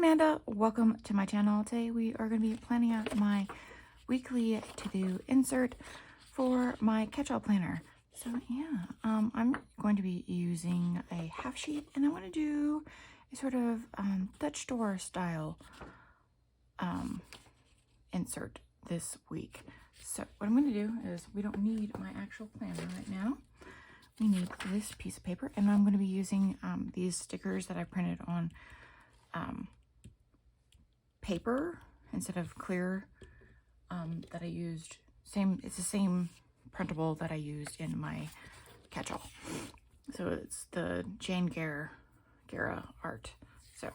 Manda. Welcome to my channel. Today we are going to be planning out my weekly to-do insert for my catch-all planner. So yeah, I'm going to be using a half sheet, and I want to do a sort of Dutch door style insert this week. So what I'm going to do is, we don't need my actual planner right now. We need this piece of paper, and I'm going to be using these stickers that I printed on paper instead of clear that I used. It's the same printable that I used in my catch-all. So it's the Jane Guerra art. So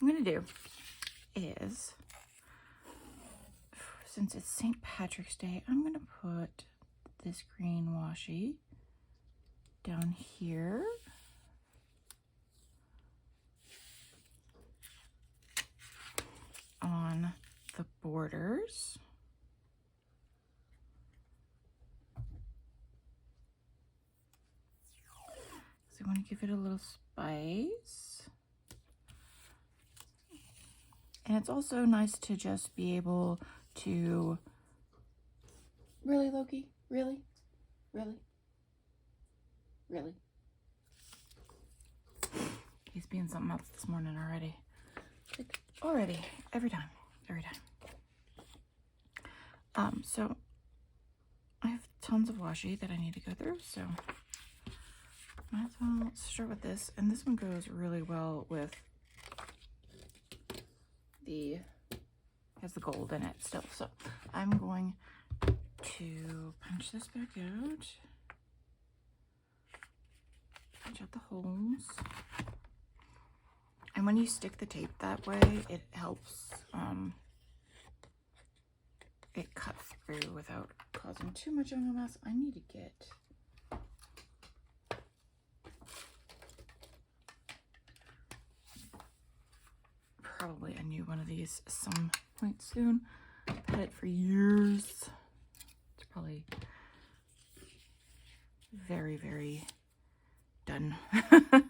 what I'm going to do is, since it's St. Patrick's Day, I'm going to put this green washi down here. On the borders. So I want to give it a little spice. And it's also nice to just be able to... Really, Loki? Really? Really? Really? He's being something else this morning already. Like, already. Every time. So I have tons of washi that I need to go through, so might as well start with this. And this one goes really well with has the gold in it still. So I'm going to punch this back out. Punch out the holes. And when you stick the tape that way, it helps it cut through without causing too much of a mess. I need to get probably a new one of these some point soon. I've had it for years. It's probably very, very done. All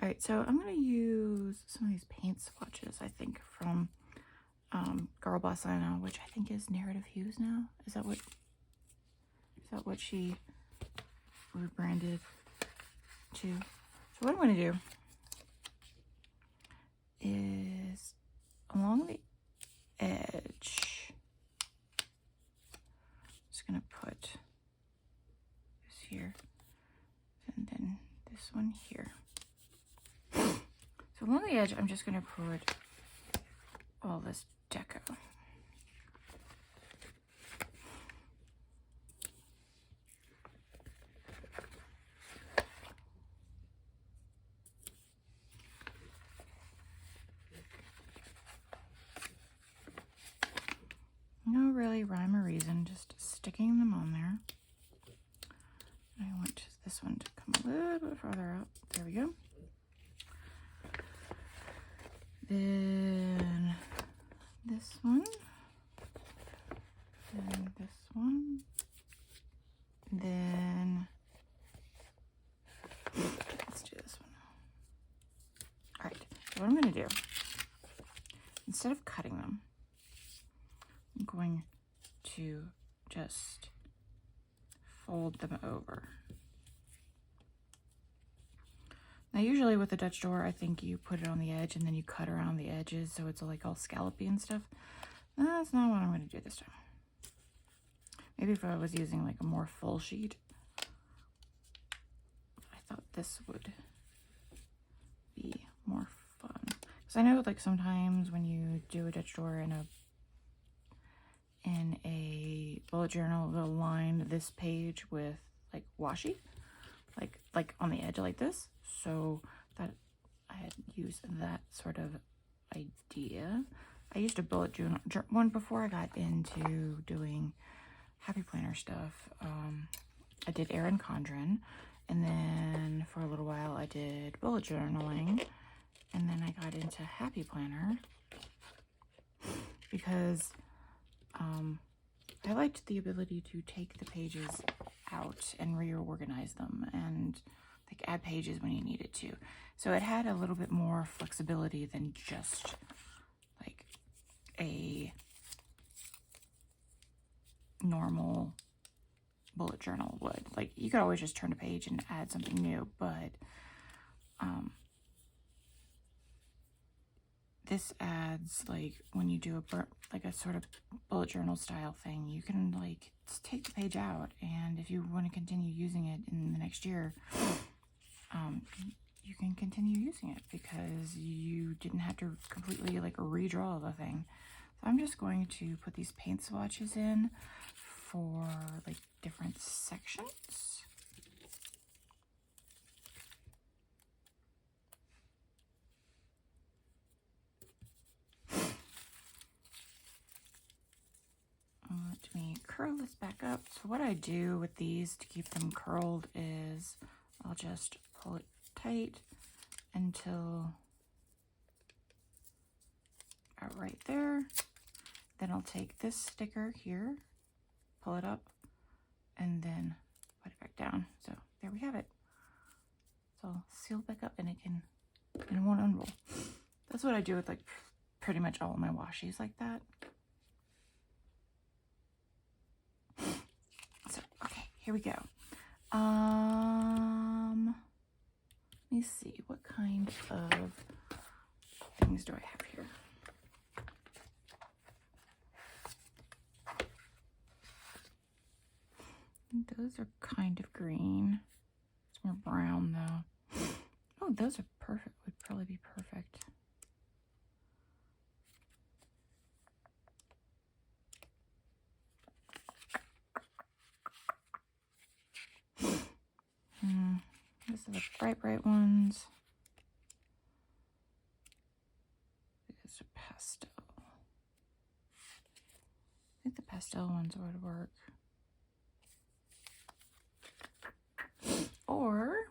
right, so I'm going to use some of these paint swatches, I think, from Girl Boss I Know, which I think is Narrative Hues now. Is that what she rebranded to? So what I'm going to do is, along the edge, I'm just going to put this here, and then this one here. So along the edge, I'm just going to put all this deco. No really rhyme or reason, just sticking them on there. I want this one to come a little bit farther out. There we go. Then this one, then this one, then let's do this one. All right, so what I'm going to do, instead of cutting them, I'm going to just fold them over. Now, usually with a Dutch door, I think you put it on the edge and then you cut around the edges so it's like all scallopy and stuff. That's not what I'm going to do this time. Maybe if I was using like a more full sheet, I thought this would be more fun. Because I know, like, sometimes when you do a Dutch door in a bullet journal, they'll line this page with like washi, like on the edge like this. So that I had used that sort of idea. I used a bullet journal one before I got into doing Happy Planner stuff. I did Erin Condren, and then for a little while I did bullet journaling, and then I got into Happy Planner because I liked the ability to take the pages out and reorganize them, and like add pages when you needed to. So it had a little bit more flexibility than just like a normal bullet journal would. Like you could always just turn a page and add something new, but this adds, like when you do a sort of bullet journal style thing, you can like just take the page out, and if you want to continue using it in the next year, you can continue using it because you didn't have to completely like redraw the thing. So I'm just going to put these paint swatches in for like different sections. Let me curl this back up. So what I do with these to keep them curled is I'll just pull it tight until about right there. Then I'll take this sticker here, pull it up, and then put it back down. So there we have it. So I'll seal it back up and it won't unroll. That's what I do with like pretty much all of my washies like that. So, okay, here we go. Let me see, what kind of things do I have here? Those are kind of green. It's more brown though. Oh, those are perfect, would probably be perfect. These are the bright ones. These are pastel. I think the pastel ones would work. Or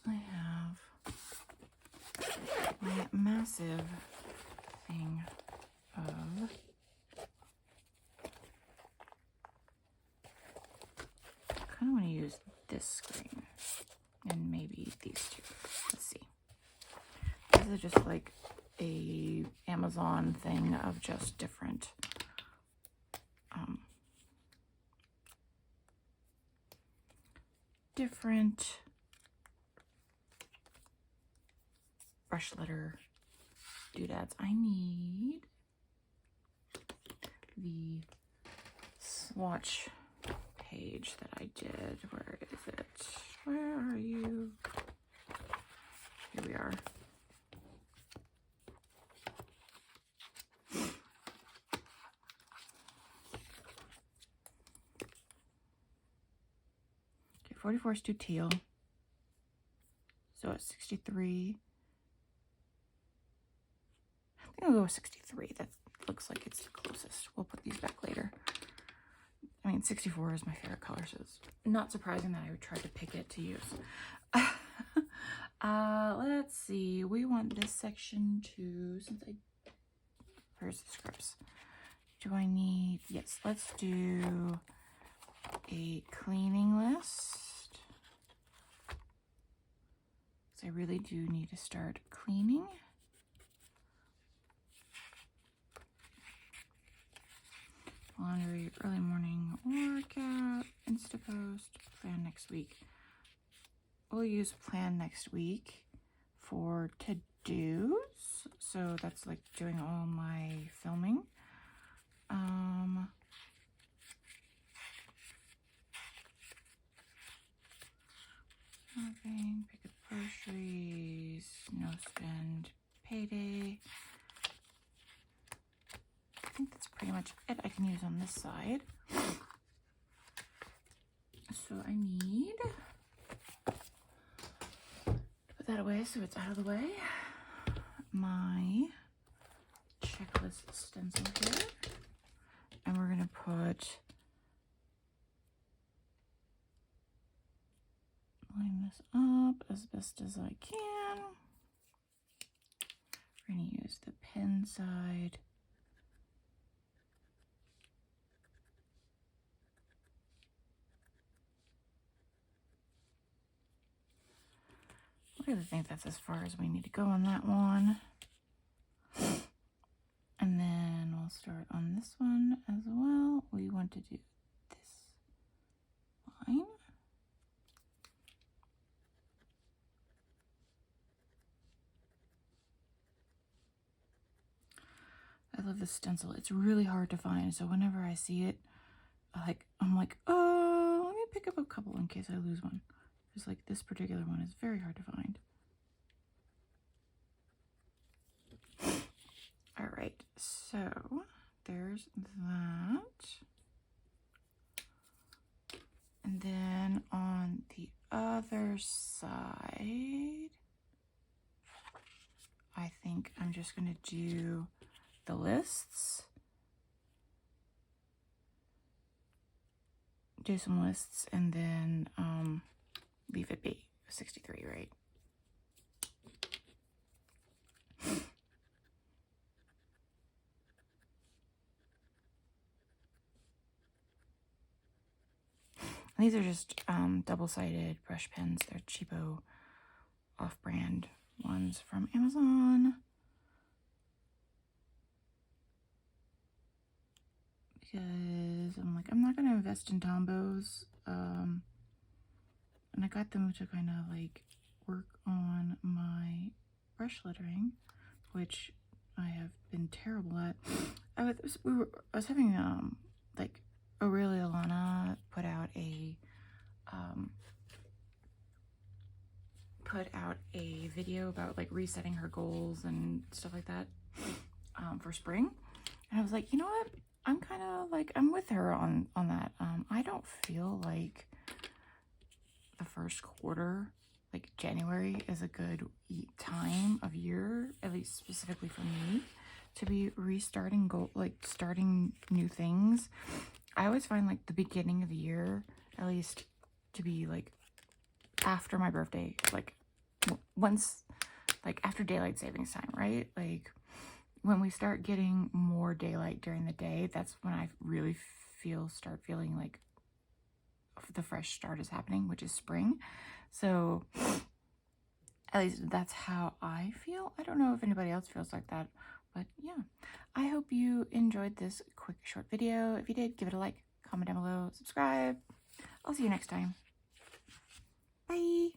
I have my massive thing of I kind of want to use this screen and maybe these two. Let's see. This is just like a Amazon thing of just different brush letter doodads. I need the swatch page that I did. Where is it? Where are you? Here we are. Okay, 44 is too teal. So it's 63. I think I'll go with 63. That looks like it's the closest. We'll put these back later. I mean, 64 is my favorite color, so it's not surprising that I would try to pick it to use. Let's see. We want this section to, where's the scripts? Do I need, yes, let's do a cleaning list. So I really do need to start cleaning. Laundry, early morning workout, Instapost, plan next week. We'll use plan next week for to-dos. So that's like doing all my filming. Shopping, pick up groceries, no spend, payday. I think that's pretty much it I can use on this side. So I need to put that away so it's out of the way. My checklist stencil here. And we're going to line this up as best as I can. We're going to use the pen side. really think that's as far as we need to go on that one. And then we'll start on this one as well. We want to do this line. I love this stencil. It's really hard to find, so whenever I see it, I'm like, oh, let me pick up a couple in case I lose one. Because like this particular one is very hard to find. All right, so there's that. And then on the other side, I think I'm just gonna do the lists. Do some lists and then leave it be. 63, right? And these are just double-sided brush pens. They're cheapo, off-brand ones from Amazon. Because I'm like, I'm not going to invest in Tombos. And I got them to kind of like work on my brush lettering, which I have been terrible at. I was having like Aurelia Lana put out a video about like resetting her goals and stuff like that for spring, and I was like, you know what, I'm kind of like, I'm with her on that. I don't feel like the first quarter, like January, is a good time of year, at least specifically for me, to be restarting starting new things. I always find like the beginning of the year, at least, to be like after my birthday, like once, like after daylight savings time, right? Like when we start getting more daylight during the day, that's when I really start feeling like the fresh start is happening, which is spring. So at least that's how I feel. I don't know if anybody else feels like that, but yeah. I hope you enjoyed this quick short video. If you did, give it a like, comment down below, subscribe. I'll see you next time. Bye.